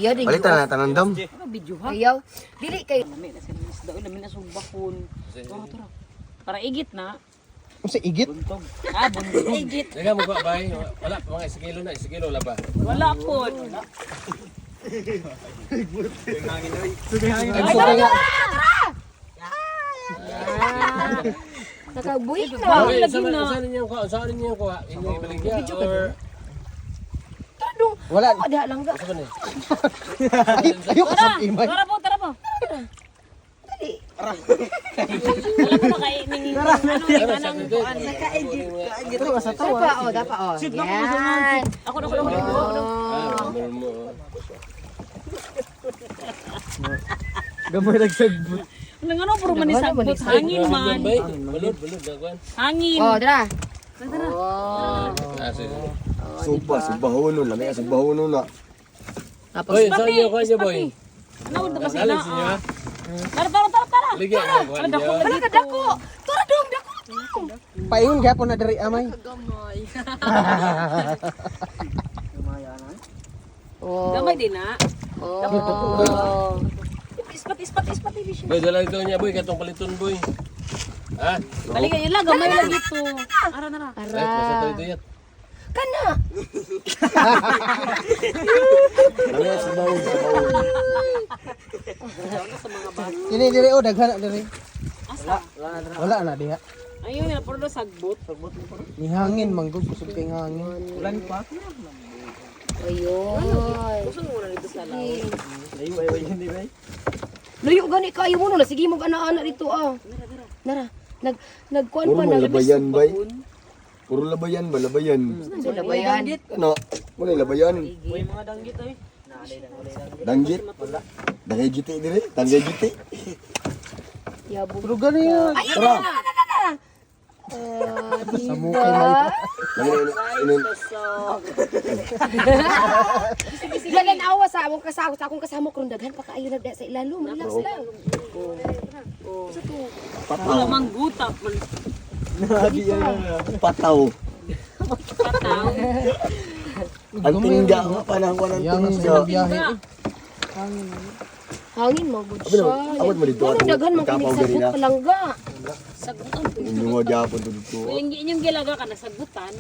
Iya din. Balitan na tanong dam. Ano video ha? Ayaw. Dili kay Lami na sa isda, lami na sa bakon. Oh, tara. Para igit na. Kung sa igit. Buntog. Ah, buntog. igit. Daga mo ba bay? Wala pa mga isigilo na, isigilo la ba? Wala po. Nakabuhi na. Bakit lagi na? Saan niyo ko? Inyo ibaligya or Tadong. Wala. Ada lang ga. saan ni? Ayoko Tara, sa imay. tara po, tara po. Dali. Alam mo na kayo, anong Pero sa tawa. Dapa oh. Yan. Ako. Gamay nagsagbot. Nang ano, puro man isagbot. Hangin man. Bay, balod dagwan. Hangin. Oh, dra. Ah, sige. Subahonon. Lamig ka subahonon na. Tapos Boy, saan niyo ko niyo boy? Ano, ito kasi Alis na. niyo ha? Tara. Ligya na ko niyo. Tara ka dako. Tara dong dako. Paingon gapon na diri amay. Oh. Gamay din na. Oh. Ispat. Boy, dala ito niya boy, katong paliton boy. Ha? Balik yun lang, gamay lang dito. Ara. Right, basta to ito yat. Kana. Lamig ka subahonon. Ini diri o daghan na diri. Wala na diha. Ayun, na puro sagbot. Ni hangin manggod kusog kay hangin. Ulan pa. Ayun. Gusto mo na dito sa law. Luyo gani kayo mo na sige mo ana-ana dito ah. Nara. Nagkuan Puro pa na. labayan bay. Puro labayan ba? Labayan. Sila ba yan? Ano? Muna labayan. Uy, mga danggit ay. Danggit. Dahil jiti dire. Tangay jiti. Yabo. Pero gani yan. Tara. Sa mukay may. Galan awa sa akong kasama ko daghan pa kaayo nagda sa ilalo. Relax lang. Wala mang gutap. Pataw. Pataw. Ang tingga nga panahon ng Yang tingga. biyahe. Hangin mo gud Abin, siya. abot mo dito. Ano daghan man Kapaw kini diri sa na. palangga. Sagbutan. Inyo nga gyapon to dito. Inyong gilaga ka na sagbutan.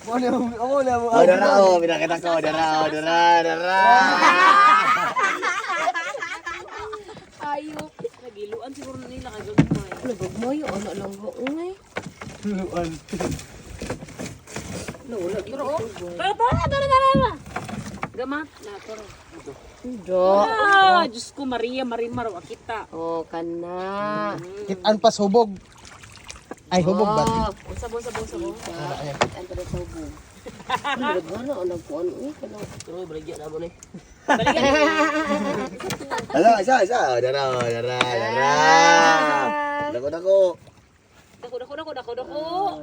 Oh, dara oh, pinakita ko, dara. Ayok. Nagiluan siguro na nila kay gagmay. Ano gagmoy ano lang go ungay. Tara. Gamat na tara. Do. Ah, Diyos ko, Marimar, wa kita. Oh kana. Kitaan pa subog. Ay hubog ba? Sabong. Ang tara sa bug. Ano nagkuan uy kana. Ala, isa. Dara. Dako.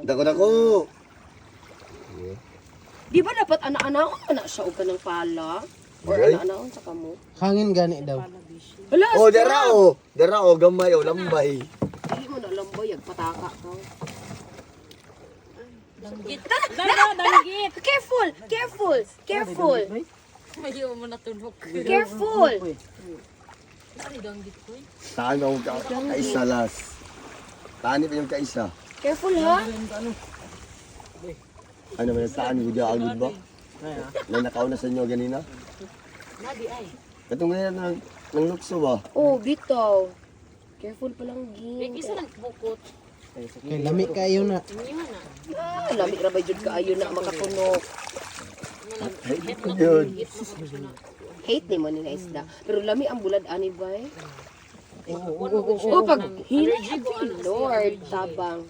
Dako. Di ba dapat ana-anaon na siya og kanang pala? Or Ay. ana-anaon sa kamo? Hangin gani daw. Hala, Oh, dara oh, gamay oh, lambay. dili mo na lambay pataka ka. Danggit. Careful. Mayo mo natunog. Careful. Taan mo kaisa las. Taan pa yung kaisa. Careful ha. Ano man saan video agad ba? Na nakauna sa inyo ganina? Nabi ay. Katong ganyan ng lukso ba? Oh, bitaw. Careful pa lang gin. Isa lang bukot. Kay lami kayo na. Inyo na. Lamig ra ba jud kaayo na makatunog. Yun. Hate ni mo ni nga isda. Pero lami ang bulad ani ba eh. Oh, pag Lord, tabang.